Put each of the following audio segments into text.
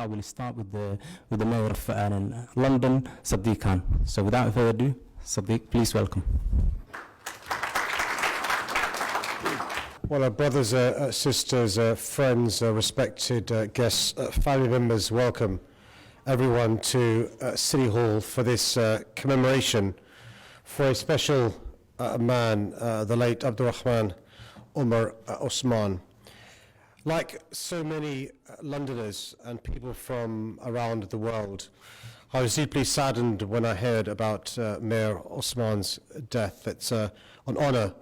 I will start with the Mayor of London, Sadiq Khan. So without further ado, Sadiq, please welcome. Well, our brothers, sisters, friends, respected guests, family members, welcome everyone to City Hall for this commemoration for a special man, the late Abdurrahman Umar Osman. Like so many Londoners and people from around the world, I was deeply saddened when I heard about Mayor Osman's death. It's an honour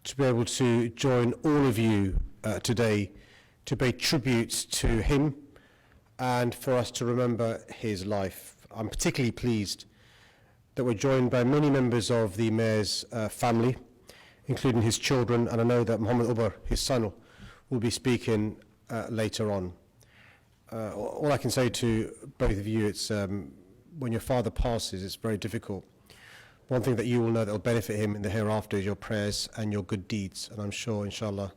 to be able to join all of you today to pay tribute to him and for us to remember his life. I'm particularly pleased that we're joined by many members of the Mayor's family, including his children, and I know that Muhammad Umar, his son, will be speaking later on. All I can say to both of you, it's when your father passes, it's very difficult. One thing that you will know that will benefit him in the hereafter is your prayers and your good deeds, and I'm sure, inshallah,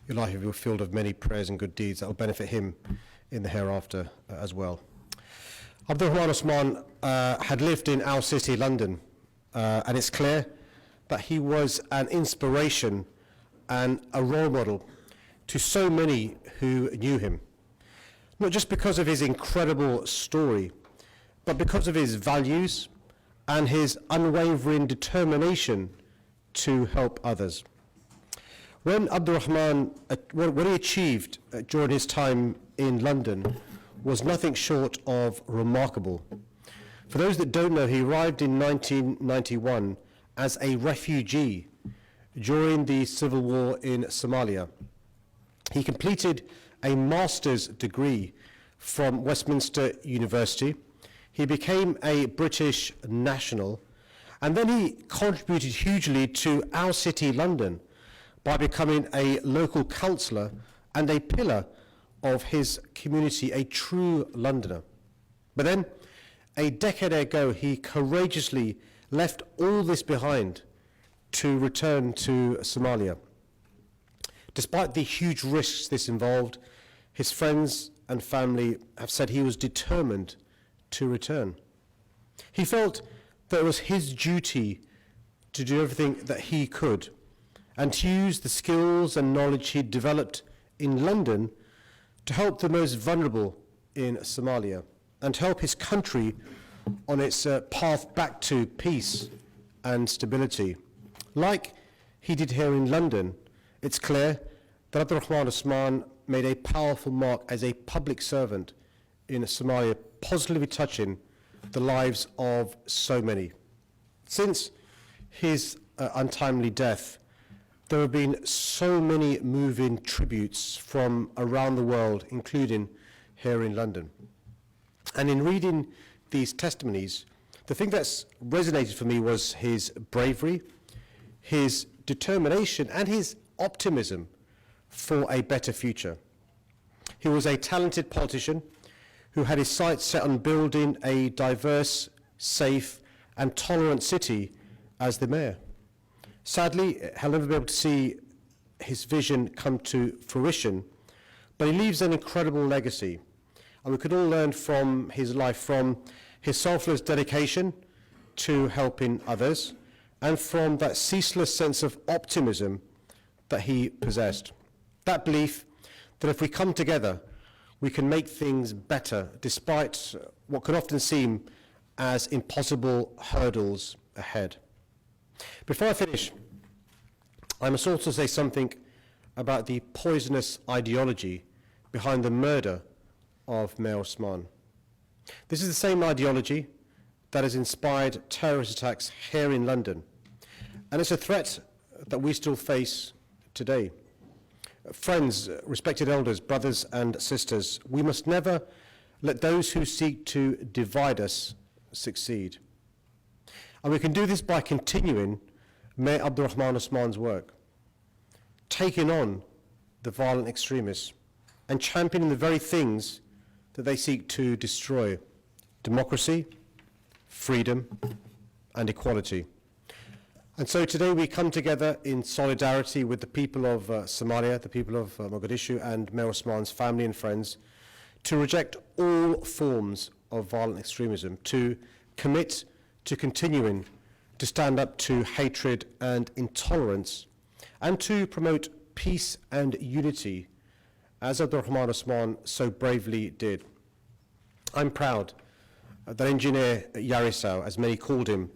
your life will be filled with many prayers and good deeds that will benefit him in the hereafter as well. Abdurrahman Osman had lived in our city, London, and it's clear that he was an inspiration and a role model to so many who knew him, not just because of his incredible story, but because of his values and his unwavering determination to help others. When Abdurrahman, what he achieved during his time in London was nothing short of remarkable. For those that don't know, he arrived in 1991 as a refugee during the civil war in Somalia. He completed a master's degree from Westminster University. He became a British national, and then he contributed hugely to our city, London, by becoming a local councillor and a pillar of his community, a true Londoner. But then, a decade ago, he courageously left all this behind to return to Somalia. Despite the huge risks this involved, his friends and family have said he was determined to return. He felt that it was his duty to do everything that he could and to use the skills and knowledge he'd developed in London to help the most vulnerable in Somalia and help his country on its path back to peace and stability. Like he did here in London, it's clear that Abdurrahman Osman made a powerful mark as a public servant in Somalia, positively touching the lives of so many. Since his untimely death, there have been so many moving tributes from around the world, including here in London. And in reading these testimonies, the thing that's resonated for me was his bravery, his determination, and his optimism for a better future. He was a talented politician who had his sights set on building a diverse, safe, and tolerant city as the mayor. Sadly, he'll never be able to see his vision come to fruition, but he leaves an incredible legacy. And we could all learn from his life, from his selfless dedication to helping others, and from that ceaseless sense of optimism that he possessed. That belief that if we come together, we can make things better, despite what can often seem as impossible hurdles ahead. Before I finish, I must also say something about the poisonous ideology behind the murder of Mayor Osman. This is the same ideology that has inspired terrorist attacks here in London, and it's a threat that we still face today. Friends, respected elders, brothers and sisters, we must never let those who seek to divide us succeed. And we can do this by continuing Mayor Abdurrahman Osman's work, taking on the violent extremists and championing the very things that they seek to destroy: democracy, freedom, and equality. And so today we come together in solidarity with the people of Somalia, the people of Mogadishu, and Mayor Osman's family and friends, to reject all forms of violent extremism, to commit to continuing to stand up to hatred and intolerance, and to promote peace and unity, as Abdurrahman Osman so bravely did. I'm proud that Engineer Yariisow, as many called him,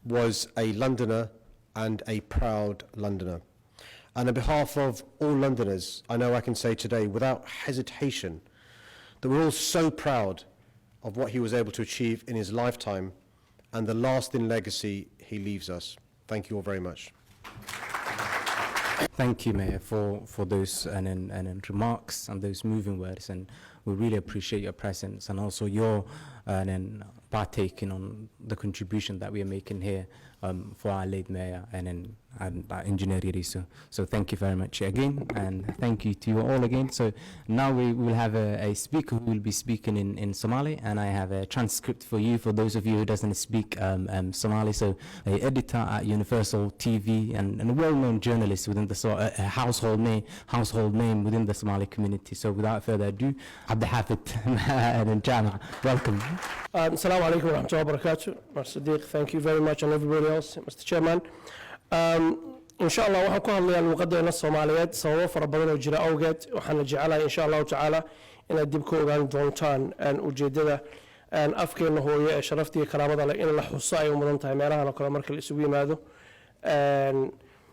was a Londoner and a proud Londoner. And on behalf of all Londoners, I know I can say today without hesitation that we're all so proud of what he was able to achieve in his lifetime and the lasting legacy he leaves us. Thank you all very much. Thank you, Mayor, for those and remarks and those moving words, and we really appreciate your presence and also your partaking on the contribution that we are making here for our late Mayor and Engineer Yariisow. So thank you very much again, and thank you to you all again. So now we will have a speaker who will be speaking in Somali, and I have a transcript for you, for those of you who doesn't speak Somali. So an editor at Universal TV and a well-known journalist within the household name within the Somali community. So without further ado, Hadlay and Jama, welcome. Assalamu alaikum wa rahmatullahi wa barakatuh. Mr. Sadiq, thank you very much, and everybody else, Mr. Chairman. إن شاء الله waxaan ku hadlayaa luqadeena Soomaaliyeed sababo fara badan oo jira awgeed waxaan jecelahay in sha Allah taala inaad dib ka ogaan doontaan ujeedada afkeena hooyo ee sharafta iyo karaamada leh in la xuso ay u mudan tahay meelahan kale marka la isugu yimaado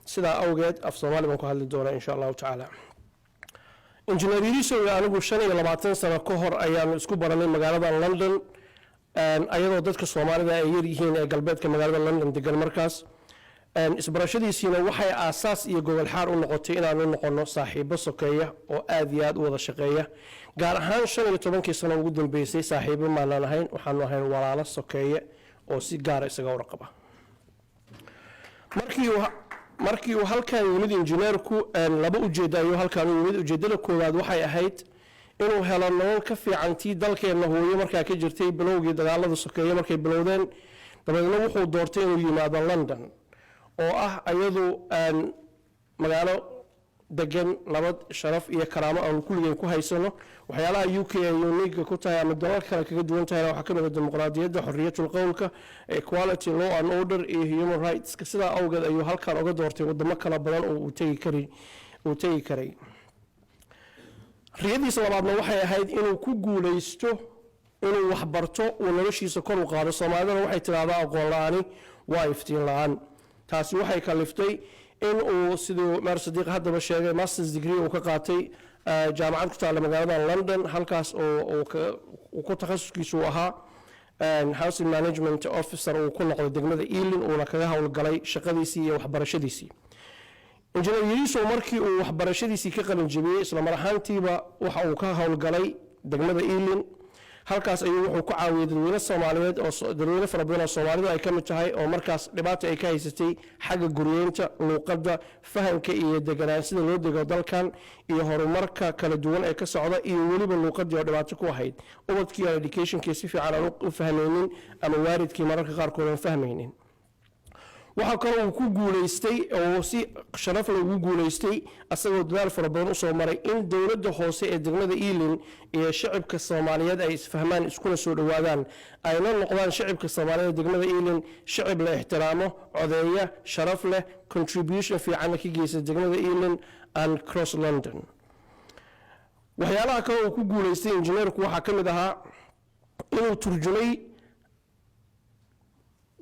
sida awgeed af Soomaali baan ku hadli doonaa in sha Allah taala. Engineer Yariisow anigu 25 sano ka hor ayaan isku baranay magaalada London ayadoo dadka Soomaalida ay yar yihiin ee galbeedka magaalada London degan markaas isbarashadiisina waxay aasaas iyo gobol xaar u noqotay inaan u noqono saaxiibo sokeeya oo aad iyo aad u wada shaqeeya gaar ahaan 15 sano ugu dambeysay saaxiibo maanan ahayn waxaanu ahayn walaalo sokeeya oo si gaar isaga warqaba markii uu halkan yimid injineerku laba ujeedayo halkan uu yimid ujeedada koowaad waxay ahayd inuu helo nolol ka fiican tii dalkeena hooyo markaa ka jirtay bilowgii dagaalada sokeeya markay bilowdeen dabeedna wuxuu doortay inuu yimaado London oo ah ayadu magaalo degan nabad sharaf iyo karaamo aan kulligeen ku haysano waxyaalaha UK ay unique ku tahay ama dalal kale kaga duwan tahay waxa kamid ah dimuqraadiyadda xorriyatul qowlka equality law and order iyo human rights sida awgeed ayuu halkan uga doortay wadamo kala badan oo uu tagi karay riyadiisa labaadna waxay ahayd inuu ku guuleysto inuu wax barto oo noloshiisa kor u qaado Soomaalidana waxay tiraahdaa aqoon la'aani waa iftiin la'aan taasi waxay kaliftay in uu sidoo Mr. Sadiq haddaba sheegay master's degree uu ka qaatay jaamacad ku taala magaalada London halkaas oo ku takhasuskiisu ahaa housing management officer uu ku noqday degmada Ealing oo la kaga hawlgalay shaqadiisii iyo waxbarashadiisii Engineer Yariisow markii uu waxbarashadiisii ka qalin jabiyay isla mar ahaantiiba waxa uu ka hawlgalay degmada Ealing halkaas ayuu wuxuu ku caawiyay dadweyne Soomaaliyeed oo dadweyne fara badan oo Soomaalidu ay ka mid tahay oo markaas dhibaato ay ka haysatay xagga guriyeynta luqadda fahanka iyo deganaansida loo dego dalkan iyo horumarka kala duwan ee ka socda iyo waliba luqadda oo dhibaato ku ahayd ubadkii educationkii si fiican aan u fahmaynin ama waalidkii mararka qaar kood aan fahmaynin waxa kale uu ku guuleystay oo si sharaf leh ugu guuleystay asagoo dadaal fara badan u soo maray in dawladda hoose ee degmada Ealing iyo shacabka Soomaaliyeed ay isfahmaan iskuna soo dhawaadaan ayna noqdaan shacabka Soomaaliyeed degmada Ealing shacab la ixtiraamo codeeya sharaf leh contribution fiican ka geysay degmada Ealing and cross London waxyaalaha kale uu ku guuleystay injineerku waxa kamid ahaa inuu turjumay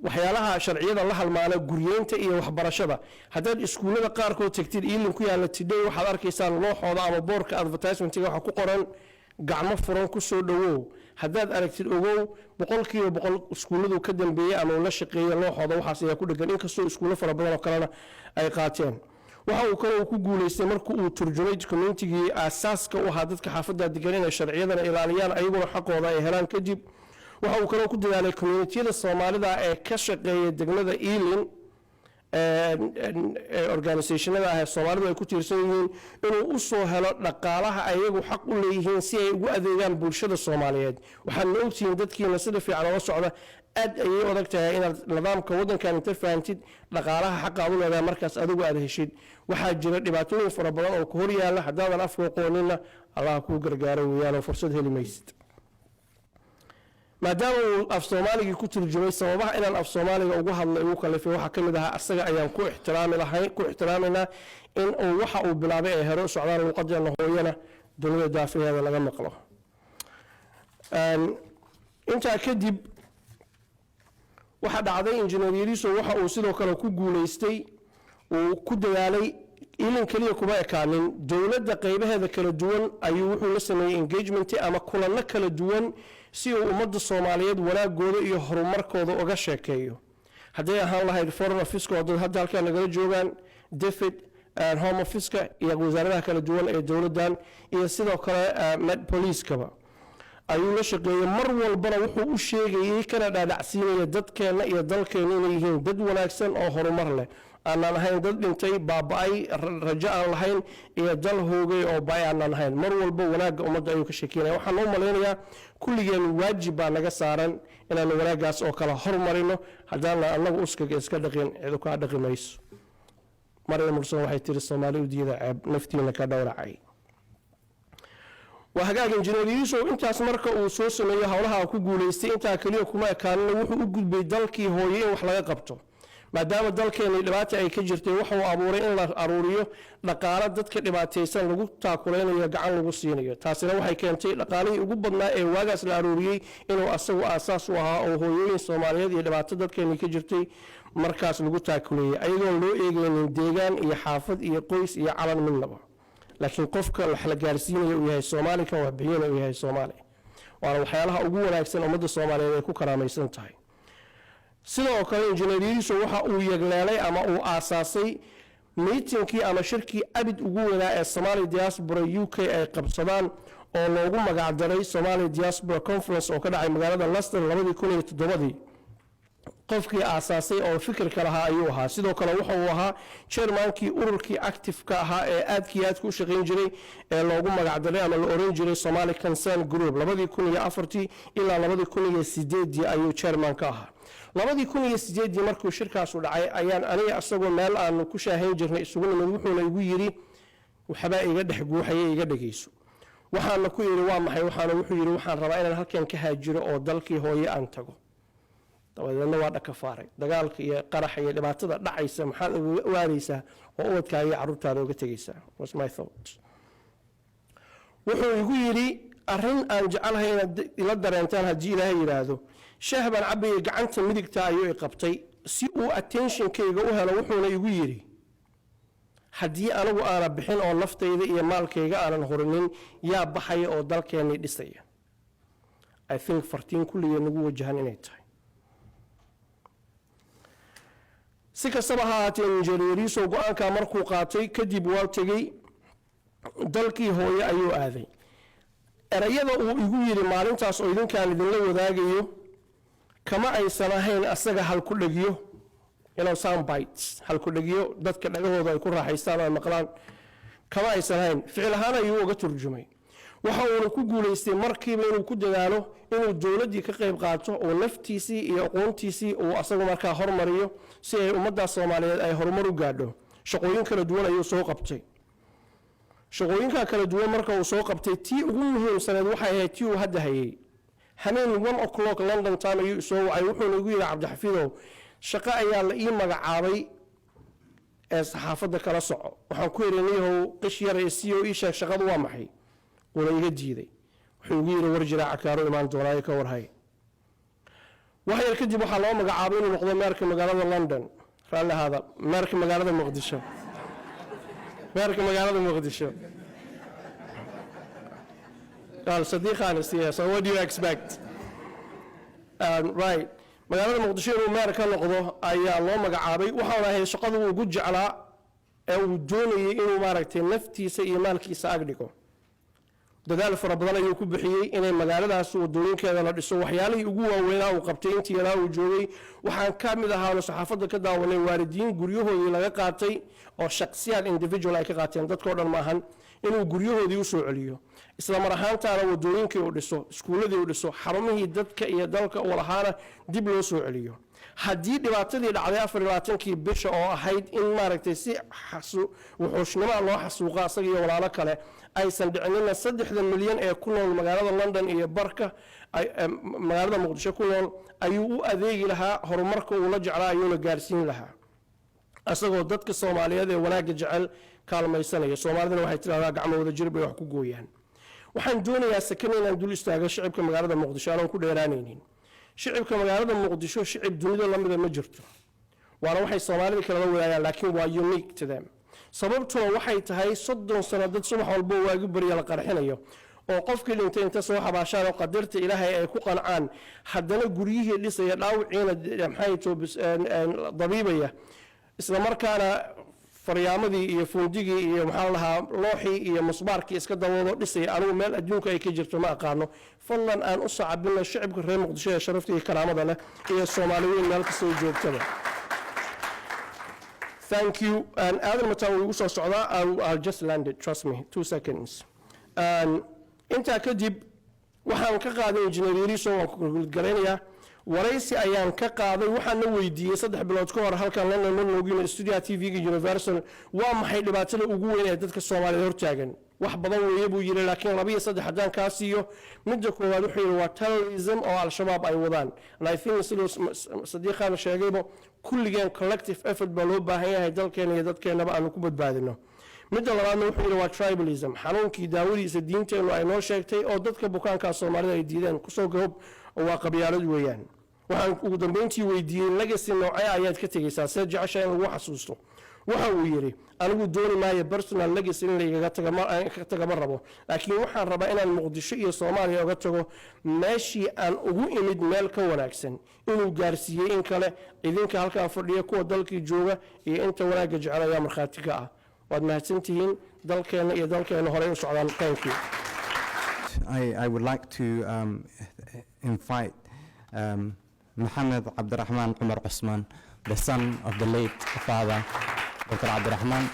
waxyaalaha sharciyada la halmaana guriyeynta iyo waxbarashada haddaad iskuulada qaar kood tagtid Ealing ku yaala today waxaad arkaysaan looxooda ama boorka advertisement-ga waxa ku qoran gacmo furan ku soo dhawow haddaad aragtid ogow 100% iskuuladu ka dambeeyay ama la shaqeeyay looxooda waxaas ayaa ku dhagan inkastoo iskuulo fara badan oo kalena ay qaateen waxa uu kale ku guuleystay markii uu turjumay community-gii aasaaska u ahaa dadka xaafadda degan inay sharciyadana ilaaliyaan ayaguna xaqooda ay helaan kadib waxa uu kale ku dadaalay community-da Soomaalida ee ka shaqeeya degmada Ealing organizationada ah Soomaalidu ay ku tiirsan yihiin inuu u soo helo dhaqaalaha ayagu xaq u leeyihiin si ay ugu adeegaan bulshada Soomaaliyeed waxaan ogtiin dadkiina sida fiican oo socda aad ayay adag tahay in nidaamka wadankan inta fahamtid dhaqaalaha xaq u leedahay markaas adigu aad heshid waxa jira dhibaatooyin fara badan oo ku hor yaala haddaadan afka qoonina allah kuu gargaaro weeyaanoo fursad heli maysid maadaama uu af soomaaligii ku turjumay sababaha inaan af soomaaliga ugu hadlay ugu kalifay waxaa ka mid ahaa asaga ayaan ku ixtiraaminaa in uu waxa uu bilaabay ee hore u socdaan luqadeena hooyana dunida daafaheeda laga maqlo intaa kadib waxaa dhacday Engineer Yariisow waxa uu sidoo kale ku guuleystay uu ku dadaalay ilin kaliya kuma ekaanin dowladda qaybaheeda kala duwan ayuu wuxuu la sameeyay engagement ama kulanno kala duwan si uu ummadda Soomaaliyeed wanaagooda iyo horumarkooda uga sheekeeyo hadday ahaan lahayd foreign office oo dad hadda halkaan nagala joogaan David home office iyo wasaaradaha kala duwan ee dowladdan iyo sidoo kale med police kaba ayuu la shaqeeyay mar walbana wuxuu u sheegayay kana dhaadhacsiinaya dadkeena iyo dalkeena inay yihiin dad wanaagsan oo horumar leh aanan ahayn dad dhintay baaba'ay rajo aan lahayn iyo dal hoogay oo baay aanan ahayn mar walba wanaagga ummadda ayuu ka sheekeynaya waxaan u maleynayaa kulligeen waajib baa naga saaran inaan wanaaggaas oo kala hormarino haddaan annagu uskaga iska dhaqin cid ka dhaqi mayso marna mursan waxay tiri Soomaalidu diida ceeb naftiina ka dhowracay وهجاج إنجنير يسوع أنت أسمرك وسوس من يهولها كوجول أنت كليه كما كان وحوج بدلكي هويه وحلا قبته ما دام الدلك اللي بعت أي كجرتي وحو أبورين لا أروريه لقارة دتك اللي بعت يسال لقول تأكلين يجعل لقول صينية تاسنا وحي كانت لقاري وجبنا واجس الأروريه إنه أساس وها أو هويه الصومالية اللي بعت دتك اللي كجرتي مركز لقول تأكلية أيضا لو إيجان ديجان يحافظ يقيس يعلن من لبه لكن قفك الحلقارسين وياي الصومالي كان وحبيين وياي الصومالي وأنا وحيالها أقول أكسن أمد الصومالي يكون كرامي سنتهي sidoo kale Engineer Yariisow waxa uu yeglaalay ama uu aasaasay meetingkii ama shirkii abid ugu weynaa ee Somali Diaspora UK ay qabsadaan oo loogu magac daray Somali Diaspora Conference oo ka dhacay magaalada Leicester 2007 qofkii aasaasay oo fikirka lahaa ayuu ahaa sidoo kale waxa uu ahaa chairmankii ururkii active-ka ahaa ee aad ku shaqeyn jiray ee loogu magac daray ama la oran jiray Somali Concern Group 2004 ilaa 2008 ayuu chairman ka ahaa 2008 markuu shirkaas u dhacay ayaan aniga asagoo meel aan ku shaahayn jirnay isugu nimid wuxuuna igu yiri waxba iga dhex guuxayay iga dhageyso waxaan ku yiri waa maxay wuxuu yiri waxaan rabaa inaan halkan ka haajiro oo dalkii hooye aan tago dabadeedna waa dhaka faaray dagaalka iyo qaraxa iyo dhibaatada dhacaysa maxaad uga waaraysaa oo ubadkaaga iyo carruurtaada uga tegaysaa was my thought wuxuu igu yiri arrin aan jecelahay inaad ila dareentaan haddii ilaahay yiraahdo shahban cabay gacanta midigta ayuu i qabtay si uu attention-kayga u helo wuxuuna igu yiri haddii anigu aana bixin oo naftayda iyo maalkayga aanan horinin yaa baxaya oo dalkeenni dhisaya I think fartiin kulligeed nagu wajahan inay tahay si kastaba ha ahaatee Engineer Yariisow go'aanka markuu qaatay kadib waa tegey dalkii hooye ayuu aaday erayada uu igu yiri maalintaas oo idinkaan idinla wadaagayo kama aysan ahayn asaga hal ku dhagiyo sound bites hal ku dhagiyo dadka dhagahooda ay ku raaxaystaan oo maqlaan kama aysan ahayn ficil ahaan ayuu uga turjumay waxa uu ku guuleystay markiiba inuu ku dadaalo inuu dawladii ka qayb qaato oo naftiisii iyo aqoontiisii uu asagu markaa hormariyo si ay ummadda Soomaaliyeed ay horumar u gaadho shaqooyin kala duwan ayuu soo qabtay shaqooyinka kala duwan marka uu soo qabtay tii ugu muhiimsanayd waxay ahayd tii uu hadda hayay hameen 1 o'clock London time ayuu soo wacay wuxuuna igu yiri Cabdixafiidow shaqo ayaa la ii magacaabay ee saxaafadda kala soco waxaan ku yeerinayo qish yar ee CEO ii sheeg shaqadu waa maxay wala iga diiday wuxuu igu yiri war jiraaca kaaro imaan doonaa ka warhay waxay kadib waxa loo magacaabay inuu noqdo maarka magaalada London raali hada maarka magaalada Muqdisho قال صديقي أنا سيها so what do you expect right magaalada Muqdisho inuu maarka noqdo ayaa loo magacaabay waxa uu shaqadu ugu jeclaa ee uu doonayay inuu maaragtay naftiisa iyo maalkiisa agdhigo dadaal fara badan ayuu ku bixiyay inay magaaladaas wadooyinkeeda la dhiso waxyaalihii ugu waaweynaa uu qabtay intii yaraa uu joogay waxaan ka mid ahaa saxaafadda ka daawanay waalidiin guryahoodii laga qaatay oo shakhsiyaad individual ay ka qaateen dadkoo dhan maahan inuu guryahoodii u soo celiyo isla mar ahaantaana wadooyinkii uu dhiso iskuuladii uu dhiso xarumihii dadka iyo dalka uu lahaana dib loo soo celiyo haddii dhibaatadii dhacday 24kii bisha oo ahayd in maaragtay si wuxuushnimo loo xasuuqa asaga iyo walaalo kale aysan dhicinina 3 milyan ee ku nool magaalada London iyo barka magaalada Muqdisho ku nool ayuu u adeegi lahaa horumarka uu la jeclaa ayuuna gaarsiin lahaa asagoo dadka Soomaaliyeed ee wanaagga jecel kaalmaysanaya Soomaalidana waxay tiraahdaa gacmahooda jirib ay wax ku gooyaan waxaan doonayaa sakan inaan dul istaago shacabka magaalada Muqdisho aan ku dheeraanaynin shacabka magaalada Muqdisho shacab dunida la mid ma jirto waana waxay Soomaalida kala wadaagaan laakiin waa unique to them sababtoo waxay tahay 30 sano dad subax walba waagu bariya la qarxinayo oo qofkii dhintay inta soo xabaashaan oo qadarta Ilaahay ay ku qancaan haddana guriyihii dhisaya dhaawiciina maxay toobis dabiibaya isla markaana faryaamadi iyo fundigii iyo maxaa lahaa looxii iyo musbaarkii iska dawoodo dhisay anigu meel adduunka ay ka jirto ma aqaano fadlan aan u sacabino shacabka reer Muqdisho ee sharafta iyo karaamada leh iyo Soomaaliyeed meel kasta oo joogtada thank you and Adam Mataw ugu soo socdaa I'll just land it trust me 2 seconds inta kadib waxaan ka qaaday Eng Yariisow oo ku galeenaya waraysi ayaan ka qaaday waxaan la weydiiyay 3 bilood ka hor halkan London Monogiin Studio TV-ga Universal waa maxay dhibaatada ugu weyn ee dadka Soomaaliyeed hortaagan wax badan weeye buu yiri laakiin 2 iyo 3 hadaan ka siiyo midda koowaad wuxuu yiri waa terrorism oo al-shabaab ay wadaan and I think sadiiqana sheegayba kulligeen collective effort baa loo baahan yahay dalkeena iyo dadkeenaba aan ku badbaadino midda labaadna wuxuu yiri waa tribalism xanuunkii daawadiisa diinteenu ay noo sheegtay oo dadka bukaanka Soomaalida ay diideen ku soo goob waa qabyaalad weeyaan waxaan ugu dambeyntii weydiiyay legacy noocay ayaad ka tagaysaa si jeceshay in lagu xasuusto waxa uu yiri anigu dooni maayo personal legacy in la iga taga ma rabo laakiin waxaan rabaa inaan Muqdisho iyo Soomaaliya uga tago meeshii aan ugu imid meel ka wanaagsan inuu gaarsiiyay in kale idinka halka fadhiya kuwa dalkii jooga iyo inta wanaagga jecel ayaa markhaati ka ah waad mahadsantihiin dalkeena iyo dalkeena hore u socdaan thank you I would like to invite Mohammed Abdurrahman Umar Osman, the son of the late father, Dr. Abdurrahman.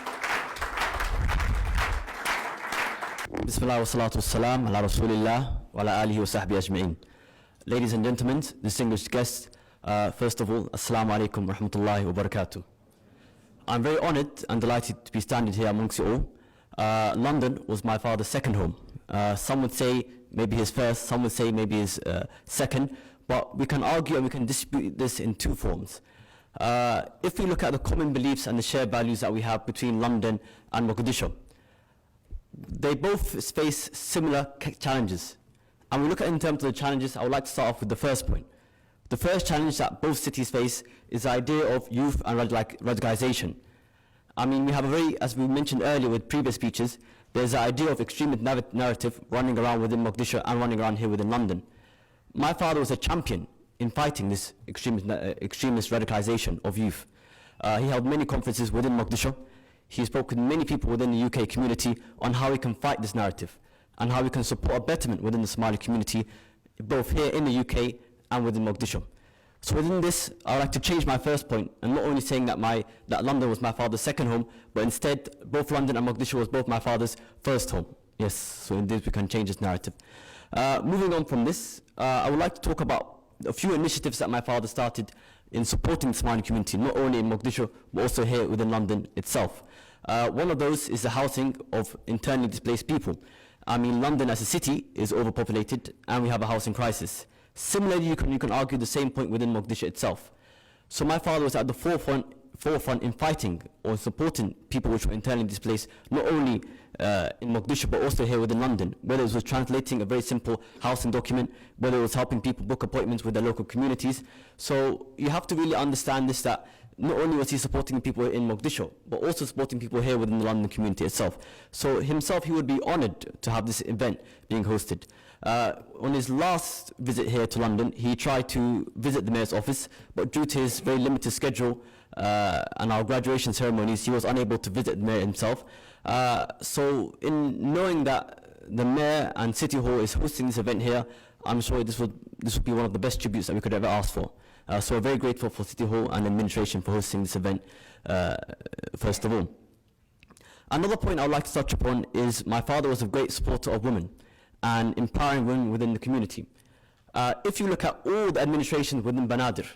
Bismillah wa salatu wassalam ala Rasulillah wa ala alihi wa sahbihi ajma'in. Ladies and gentlemen, distinguished guests, first of all, assalamu alaikum wa rahmatullahi wa barakatuh. I'm very honored and delighted to be standing here amongst you all. London was my father's second home. Some would say maybe his first, some would say maybe his second, but we can argue and we can dispute this in 2 forms. If we look at the common beliefs and the shared values that we have between London and Mogadishu, they both face similar challenges. And we look at in terms of the challenges, I would like to start off with the first point. The first challenge that both cities face is the idea of youth and radicalization. I mean, we have a very, as we mentioned earlier with previous speeches, there's the idea of extremist narrative running around within Mogadishu and running around here within London. My father was a champion in fighting this extremist radicalization of youth. He held many conferences within Mogadishu. He spoke with many people within the UK community on how we can fight this narrative and how we can support a betterment within the Somali community, both here in the UK and within Mogadishu. So within this, I would like to change my first point and not only saying that London was my father's second home, but instead both London and Mogadishu was both my father's first home. Yes, so indeed we can change this narrative. Moving on from this, I would like to talk about a few initiatives that my father started in supporting the Somali community, not only in Mogadishu, but also here within London itself. One of those is the housing of internally displaced people. I mean, London as a city is overpopulated and we have a housing crisis. Similarly, you can argue the same point within Mogadishu itself. So my father was at the forefront in fighting or supporting people which were internally displaced, not only in Mogadishu, but also here within London, whether it was translating a very simple housing document, whether it was helping people book appointments with their local communities. So you have to really understand this, that not only was he supporting people in Mogadishu, but also supporting people here within the London community itself. So himself, he would be honored to have this event being hosted. On his last visit here to London, he tried to visit the mayor's office, but due to his very limited schedule and our graduation ceremonies, he was unable to visit the mayor himself. So in knowing that the mayor and City Hall is hosting this event here, I'm sure this would be one of the best tributes that we could ever ask for. So we're very grateful for City Hall and administration for hosting this event, first of all. Another point I would like to touch upon is my father was a great supporter of women and empowering women within the community. If you look at all the administrations within Banadir,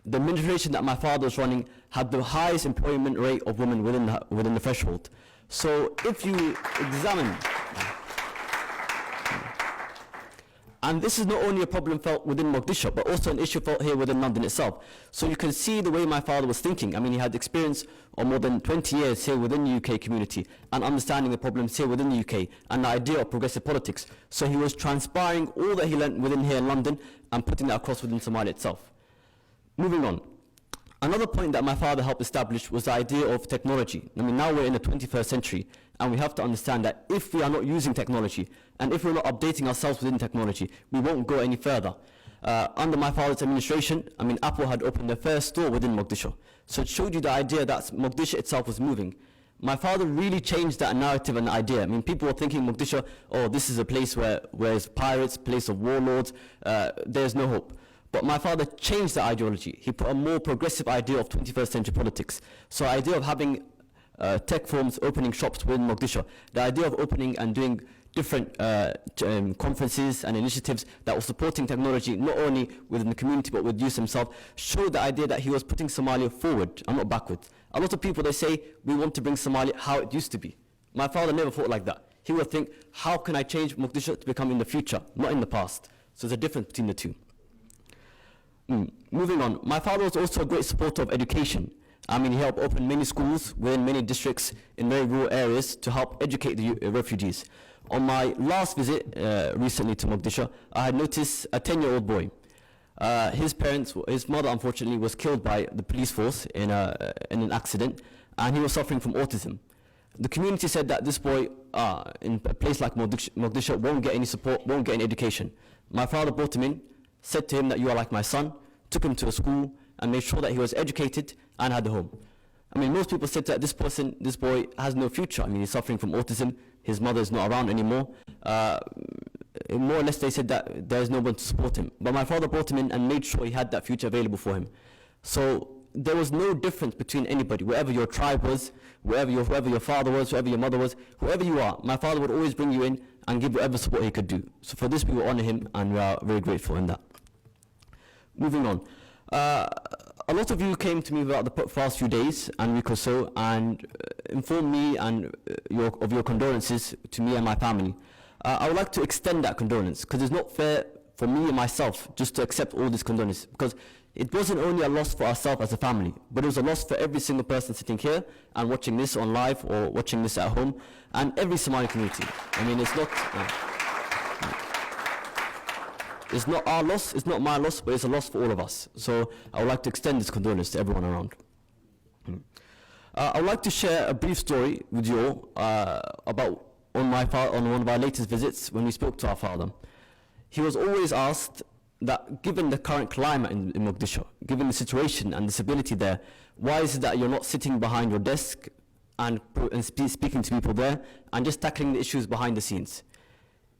the administration that my father was running had the highest employment rate of women within the threshold. So if you examine, and this is not only a problem felt within Mogadishu, but also an issue felt here within London itself. So you can see the way my father was thinking. I mean, he had experience of more than 20 years here within the UK community and understanding the problems here within the UK and the idea of progressive politics. So he was transpiring all that he learned within here in London and putting that across within Somalia itself. Moving on. Another point that my father helped establish was the idea of technology. I mean, now we're in the 21st century, and we have to understand that if we are not using technology, and if we're not updating ourselves within technology, we won't go any further. Under my father's administration, I mean, Apple had opened their first store within Mogadishu. So it showed you the idea that Mogadishu itself was moving. My father really changed that narrative and idea. I mean, people were thinking Mogadishu, oh, this is a place where it's pirates, place of warlords, there's no hope. But my father changed the ideology. He put a more progressive idea of 21st century politics. So the idea of having tech firms opening shops within Mogadishu, the idea of opening and doing different conferences and initiatives that were supporting technology, not only within the community but with youth himself, showed the idea that he was putting Somalia forward and not backward. A lot of people, they say, we want to bring Somalia how it used to be. My father never thought like that. He would think, how can I change Mogadishu to become in the future, not in the past? So there's a difference between the two. Moving on, my father was also a great supporter of education. I mean, he helped open many schools within many districts in very rural areas to help educate the refugees. On my last visit recently to Mogadishu, I had noticed a 10-year-old boy. His mother unfortunately was killed by the police force in an accident, and he was suffering from autism. The community said that this boy in a place like Mogadishu won't get any support, won't get any education. My father brought him in, said to him that you are like my son, took him to a school and made sure that he was educated and had a home. I mean, most people said that this boy has no future. I mean, he's suffering from autism, his mother is not around anymore. More or less they said that there is no one to support him. But my father brought him in and made sure he had that future available for him. So there was no difference between anybody, wherever your tribe was, whoever your father was, whoever your mother was, whoever you are, my father would always bring you in and give whatever support he could do. So for this we will honor him and we are very grateful in that. Moving on. A lot of you came to me about the past few days and week or so and informed me and of your condolences to me and my family. I would like to extend that condolence because it's not fair for me and myself just to accept all these condolences, because it wasn't only a loss for ourselves as a family, but it was a loss for every single person sitting here and watching this on live or watching this at home, and every Somali community. I mean, it's not our loss, it's not my loss, but it's a loss for all of us. So I would like to extend this condolence to everyone around. I would like to share a brief story with you all about on one of our latest visits when we spoke to our father. He was always asked that given the current climate in Mogadishu, given the situation and the stability there, why is it that you're not sitting behind your desk and speaking to people there and just tackling the issues behind the scenes?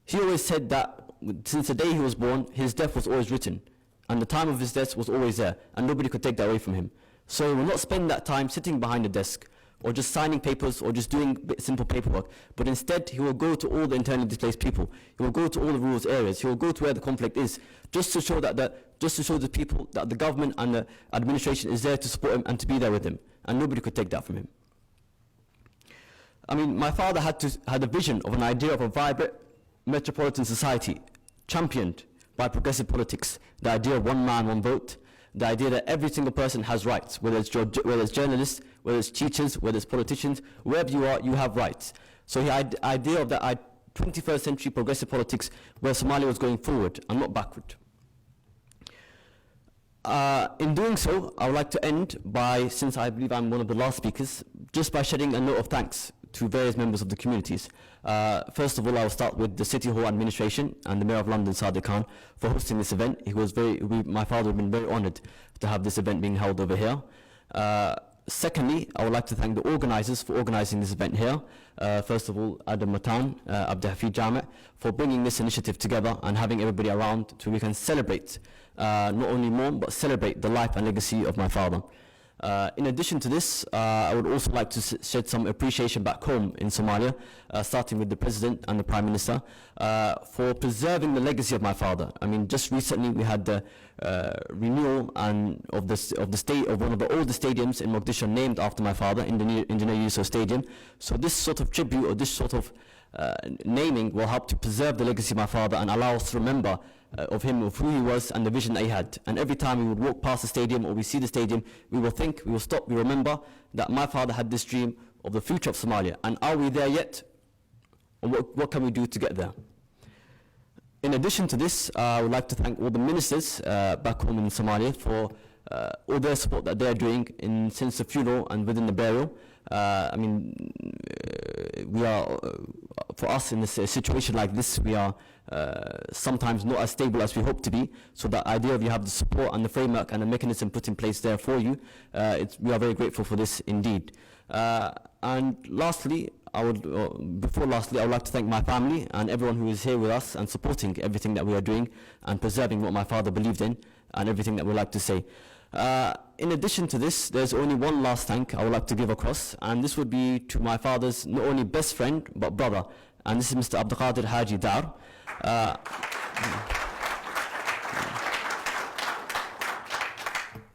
He always said that since the day he was born, his death was always written, and the time of his death was always there, and nobody could take that away from him. So he will not spend that time sitting behind a desk, or just signing papers, or just doing simple paperwork, but instead he will go to all the internally displaced people. He will go to all the rural areas. He will go to where the conflict is, just to show the people that the government and the administration is there to support him and to be there with him, and nobody could take that from him. I mean, my father had a vision of an idea of a vibrant metropolitan society championed by progressive politics, the idea of one man, one vote, the idea that every single person has rights, whether it's journalists, whether it's teachers, whether it's politicians, wherever you are, you have rights. So the idea of that 21st century progressive politics where Somalia was going forward and not backward. In doing so, I would like to end by, since I believe I'm one of the last speakers, just by shedding a note of thanks to various members of the communities. First of all, I will start with the City Hall administration and the Mayor of London, Sadiq Khan, for hosting this event. My father has been very honored to have this event being held over here. Secondly, I would like to thank the organizers for organizing this event here. First of all, Adam Matan, Abdul Hafid Jamet, for bringing this initiative together and having everybody around so we can celebrate, not only mourn, but celebrate the life and legacy of my father. In addition to this, I would also like to shed some appreciation back home in Somalia, starting with the President and the Prime Minister, for preserving the legacy of my father. I mean, just recently we had the renewal of one of the oldest stadiums in Mogadishu named after my father, Eng Yariisow Stadium. So this sort of tribute, or this sort of naming, will help to preserve the legacy of my father and allow us to remember of him, of who he was and the vision that he had. And every time we would walk past the stadium or we see the stadium, we will think, we will stop, we remember that my father had this dream of the future of Somalia. And are we there yet? Or what can we do to get there? In addition to this, I would like to thank all the ministers back home in Somalia for all their support that they're doing since the funeral and within the burial. I mean, we are, for us in a situation like this, we are sometimes not as stable as we hope to be. So the idea of you have the support and the framework and the mechanism put in place there for you, we are very grateful for this indeed. And lastly, before lastly, I would like to thank my family and everyone who is here with us and supporting everything that we are doing and preserving what my father believed in and everything that we like to say. In addition to this, there's only one last thank I would like to give across, and this would be to my father's not only best friend, but brother, and this is Mr. Abdulqadir Haji Dar.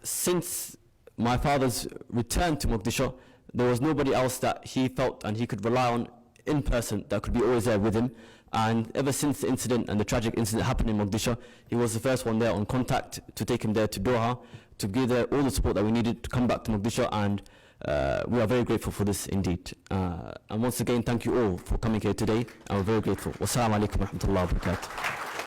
Since my father's return to Mogadishu, there was nobody else that he felt and he could rely on in person that could be always there with him. And ever since the incident and the tragic incident happened in Mogadishu, he was the first one there on contact to take him there to Doha, to give there all the support that we needed to come back to Mogadishu, and we are very grateful for this indeed. And once again, thank you all for coming here today, and we're very grateful. Wassalamu alaikum wa rahmatullahi wa barakatuh.